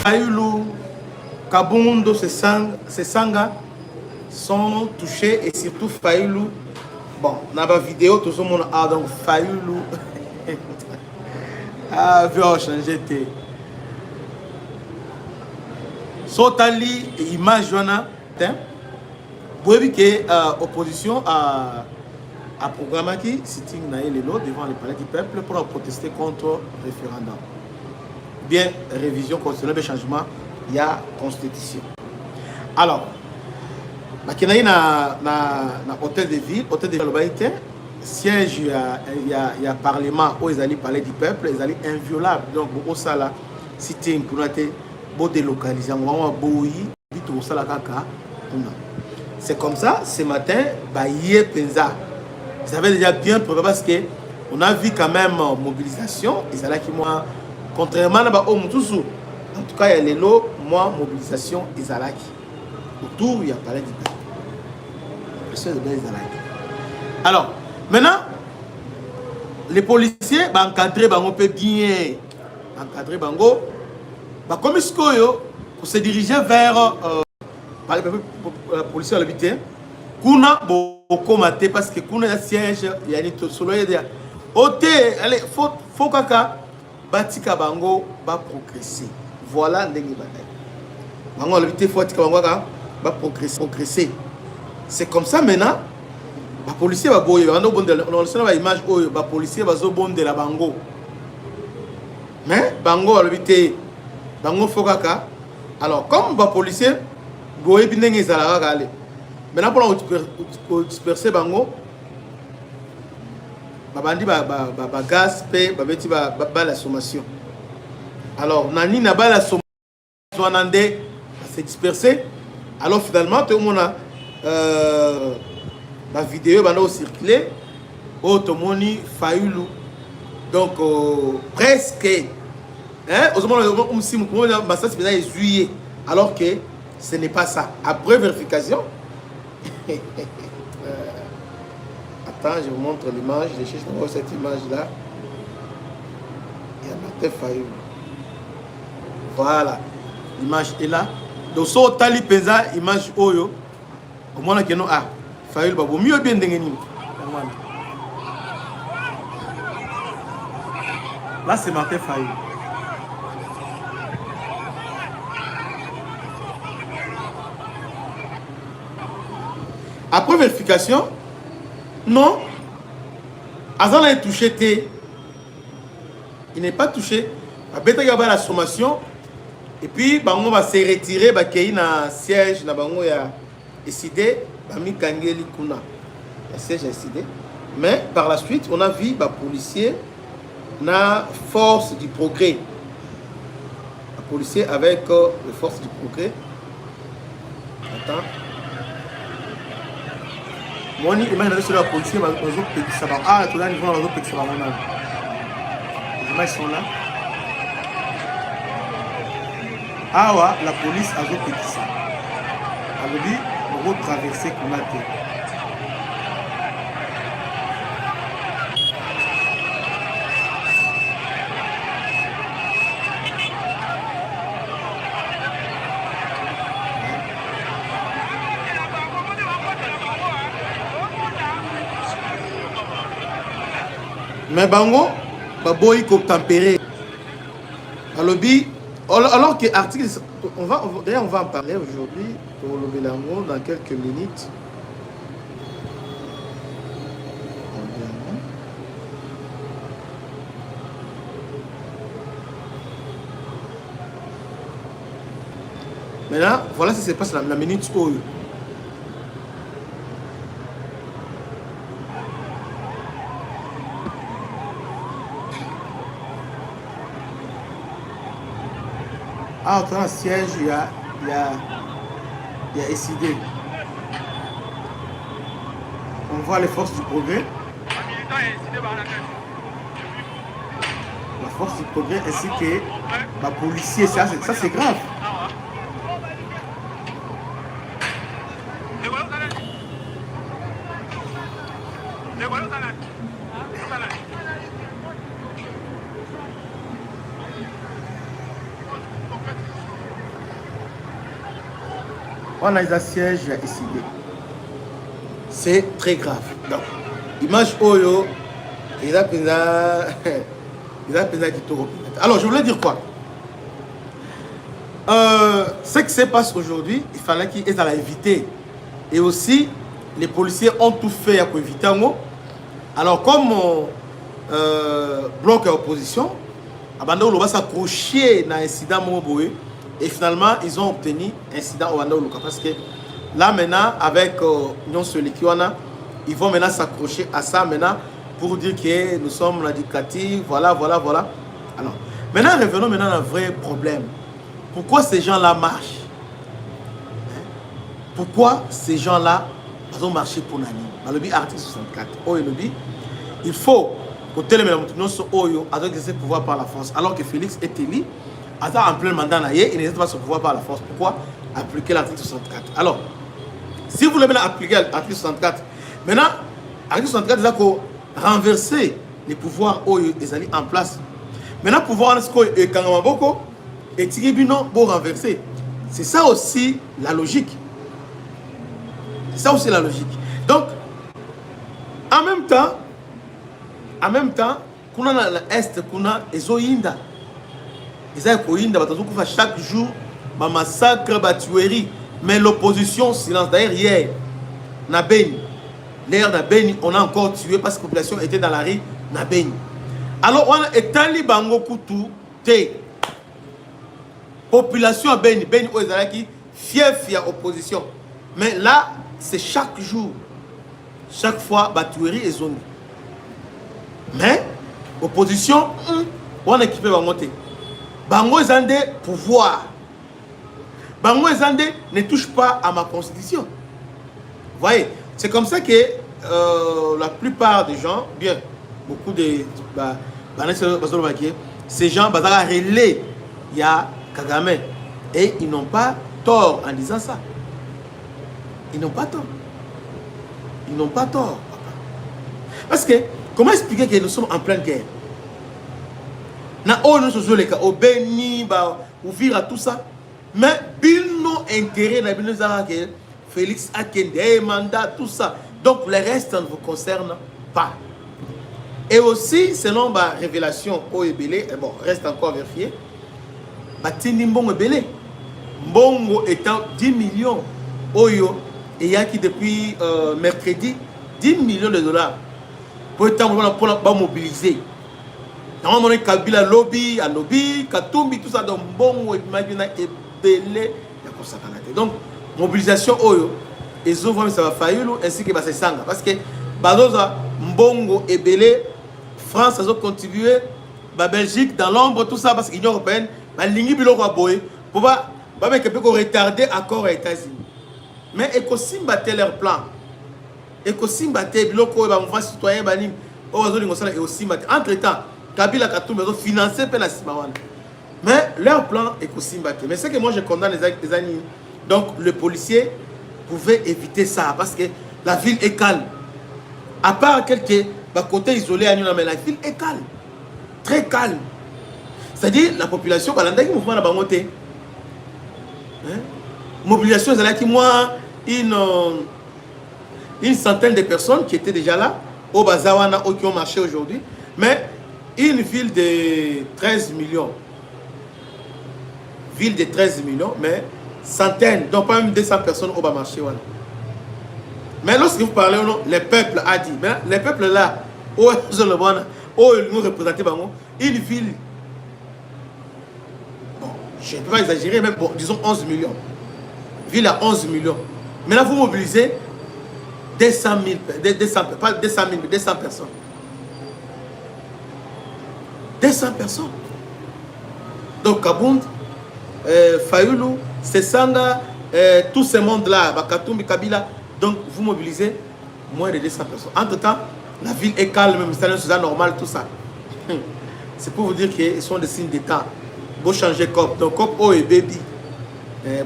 Fayulu, Kabundo, Sesanga sont touchés et surtout Fayulu. Bon, dans la vidéo, tout le monde a donc Fayulu. Ah, vu à changer. Sotali, image, Joana. Vous voyez que l'opposition a programmé qui sitting devant le palais du peuple pour protester contre le référendum. Bien, révision constitutionnelle, changement, il y a constitution. Alors, il y a hôtel de ville, siège, il y a parlement où ils allaient parler du peuple, ils allaient inviolable. Donc, beaucoup ça là, sitting pour nous délocaliser, on va tout ça là, c'est comme ça, ce matin, Baye Penza. Ils avaient déjà bien préparé parce qu'on a vu quand même mobilisation. Ils allaient qui moi, contrairement à Omutusu, en tout cas, il y a les lots, moi, mobilisation, ils allaient qui. Autour, il y a parlé du peuple. Alors, maintenant, les policiers, encadrer, on peut bien encadrer, comme ils pour se diriger vers. Par le policier à l'habité, kuna beaucoup maté parce que kuna ya siège il y a ni solo ya oté allez faut kaka batika bango ba progresser voilà ndenge bataille bango à l'habité faut batika bango ba progresser c'est comme ça maintenant ba policier ba boye ba ndo bonde on sait ba image oyo ba policier ba zo bonde la bango mais bango à l'habité bango faut kaka alors comme ba policier boye binenge ezala kale maintenant pour disperser bango babandi ba gaz pe babeti ba la sommation alors nani na ba la sommation nande se disperser alors finalement tout le monde a ba vidéo bando circuler automoni Fayulu donc presque hein aux moments comme si moi ma ça c'est juillet alors que ce n'est pas ça. Après vérification, attends, je vous montre l'image. Je cherche cette image-là. Il y a Martin Fayulu. Voilà, l'image est là. Donc, so tali pesa image oyo. Au moins que non ah Fayulu babo mieux bien dengeni. Là, c'est Martin Fayulu. Après vérification, non, Azan est touché, il n'est pas touché. Il y a la sommation et puis on va se retirer, il y a un siège, il y a décidé, il siège décidé. Mais par la suite, on a vu les policiers, la force du progrès. Les policiers avec les forces du progrès. Attends. Moi, imagine sur la police, ah, tout là, ils vont les images sont là. Ah, ouais, la police a fait ça. Elle dit, on va traverser qu'on a fait. Mais bango, baboy ko tempéré. Alors que article, d'ailleurs on va en parler aujourd'hui pour le Bélango dans quelques minutes. Maintenant, voilà ce qui se passe la minute où. Ah, dans le siège, il y a SID. On voit les forces du progrès. La force du progrès ainsi que la policier, ça c'est grave. On a un siège ici. C'est très grave. Donc, image Oyo, il a qui tourne. Alors, je voulais dire quoi? Ce qui se passe aujourd'hui, il fallait qu'ils aient évité. Et aussi, les policiers ont tout fait pour éviter un mot. Alors, comme bloc et opposition, Abando va s'accrocher dans l'incident Moboé. Et finalement, ils ont obtenu incident au Abando parce que là, maintenant, avec Union Solikiwana, ils vont maintenant s'accrocher à ça maintenant pour dire que nous sommes la dictature. Voilà, voilà, voilà. Alors, maintenant, revenons maintenant à un vrai problème. Pourquoi ces gens-là marchent? Pourquoi ces gens-là ont marché pour Nani? Dans le but article 64, il faut que tel nous sommes exercer le pouvoir par la force. Alors que Félix est élu, en plein mandat, il n'exerce pas ce pouvoir par la force. Pourquoi appliquer l'article 64? Alors, si vous voulez maintenant appliquer l'article 64, maintenant, l'article 64, il faut renverser les pouvoirs en place. Maintenant, pouvoir et Kangamaboko et Tigibino pour renverser. C'est ça aussi la logique. C'est ça aussi la logique. Donc, en même temps, kuna na est, kuna ezoyinda. Ezoyinda, chaque jour, ma massacre, ma tuerie. Mais l'opposition, silence. D'ailleurs, hier, na Beni, l'air na Beni, on a encore tué parce que la population était dans la rue, na Beni. Alors, on a étalé Bango Koutou, té. Population à Beni, Beni Oezalaki, fier opposition. Mais là, c'est chaque jour, chaque fois, batuerie et zone. Mais, opposition, on a équipé Bango té. Bango Zande, pouvoir. Bango Zande ne touche pas à ma constitution. Vous voyez, c'est comme ça que la plupart des gens, bien, beaucoup de ces gens, relais, il y a Kagame. Et ils n'ont pas tort en disant ça. Ils n'ont pas tort. Ils n'ont pas tort, papa. Parce que, comment expliquer que nous sommes en pleine guerre? Nous sommes au Béni, au Vira, tout ça. Mais, ils n'ont intérêt à Félix Akende, mandat, tout ça. Donc, le reste ne vous concerne pas. Et aussi, selon ma révélation au Ebélé, bon, reste encore vérifié, Batini Mbongo Ebélé, Mbongo étant 10 millions, Oyo, et il y a qui depuis mercredi, 10 millions de dollars pour mobiliser. Normalement, Kabila lobby, Anobi, Katumbi, tout ça, donc Mbongo, Ebélé, donc, mobilisation Oyo, et souvent ça va faillir, ainsi que Bassesanga, parce que Bazoza, Mbongo, Ebélé, France a contribué, la Belgique dans l'ombre, tout ça, parce que l'Union européenne, la ligne biloko aboye, pour pas retarder accord aux États-Unis. Mais Ekosimba leur plan. Ekosimba biloko ba mouvement citoyen banim, entre-temps, Kabila Katumbi a financé la Simawan. Mais leur plan Ekosimba. Mais c'est que moi je condamne les années. Donc le policier pouvait éviter ça parce que la ville est calme. À part quelques côté isolé, mais la ville est calme. Très calme. C'est-à-dire la population, mouvement la bangoté. Mobilisation, c'est moi une centaine de personnes qui étaient déjà là, au Bazawana, qui ont marché aujourd'hui. Mais une ville de 13 millions. Ville de 13 millions, mais centaines, donc pas même 200 personnes au marché. Mais lorsque vous parlez, le peuple a dit, mais les peuples là, nous représentons une ville, bon, je ne peux pas exagérer, mais bon, disons 11 millions. Ville à 11 millions. Maintenant, vous mobilisez 200 000, pas 200 000, mais 200 personnes. 200 personnes. Donc, Kabound, Fayoulou, Sessanga, tout ce monde-là, Bakatumbi, Kabila, donc vous mobilisez moins de 200 personnes. Entre-temps, la ville est calme, même si c'est normal, tout ça. C'est pour vous dire qu'ils sont des signes d'état. Vous changez de COP. Donc, COP O et baby.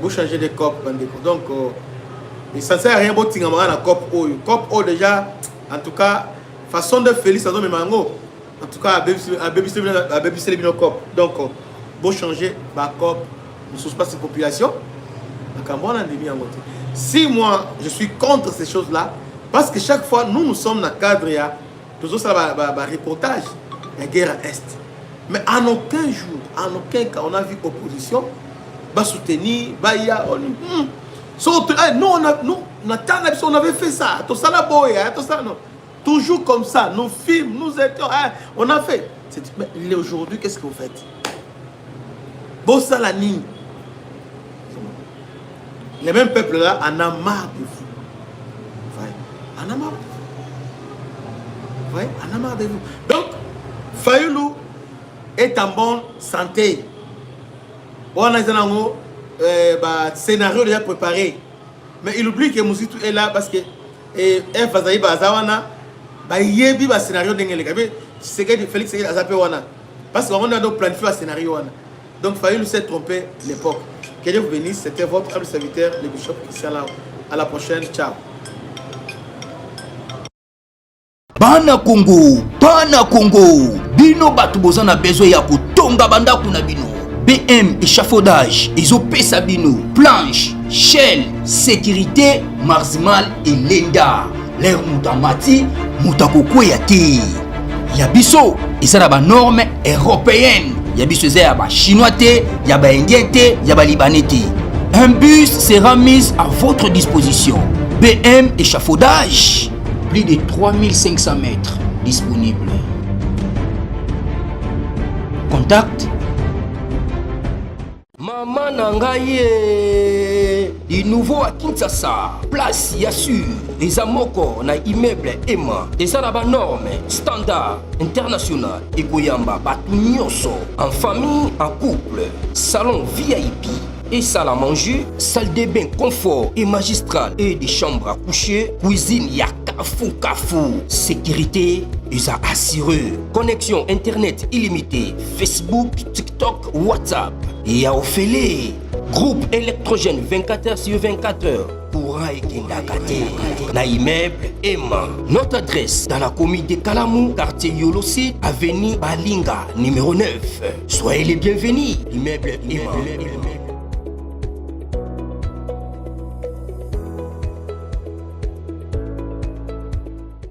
Vous changez de COP. Donc, ça ne sert à rien de faire un COP O. COP O, déjà, en tout cas, façon de Félix, en tout cas, à baby COP. Donc, vous changez de COP. Nous ne sommes pas cette population. Si moi, je suis contre ces choses-là, parce que chaque fois, nous sommes dans le cadre, il y a toujours ça, reportage, la guerre à Est. Mais en aucun jour, en aucun cas, on a vu opposition, soutenir, nous, on avait fait ça, tout ça, non. Toujours comme ça, nos films, nous étions, on a fait. Mais aujourd'hui, qu'est-ce que vous faites? Bossalani. Les mêmes peuples-là en a marre de vous. En a marre de vous. En a marre de vous. Donc, Fayoulou est en bonne santé. On a un scénario déjà préparé. Mais il oublie que Moussitou est là parce que Fazaï Bazawana, il y a un scénario de Félix Segué Azapé Wana. Parce qu'on a planifié un scénario. Donc, Fayoulou s'est trompé l'époque. Que Dieu vous bénisse. C'était votre humble serviteur, le bishop Christian. À la prochaine. Ciao. Bana Congo, bino batu bozana besoin ya kutonga bandaku na bino. BM échafaudage, ezopesa bino, planche, shell, sécurité, marzimal et lenda. L'air mutamati, mutakokweya te. Yabiso, ezala ba norme européenne. Yabiso ezala ba chinois te, ya ba indien te, ya ba libanais te. Un bus sera mis à votre disposition. BM échafaudage. Plus de 3500 mètres disponibles. Contact Maman Nangaye. Du nouveau à Kinshasa, place Yassur, les amoko na immeuble Emma, des arabes normes, standard, international, et Goyamba, Batunyoso, en famille, en couple, salon VIP. Et salle à manger, salle de bain confort et magistral et des chambres à coucher, cuisine ya kafou, sécurité ils a assuré, connexion internet illimitée, Facebook, TikTok, WhatsApp et à Ophélie, groupe électrogène 24h/24h. Courant et Kindakate, na immeuble Emma. Notre adresse dans la commune de Kalamou, quartier Yolosi, avenue Balinga, numéro 9. Soyez les bienvenus, immeuble Emma.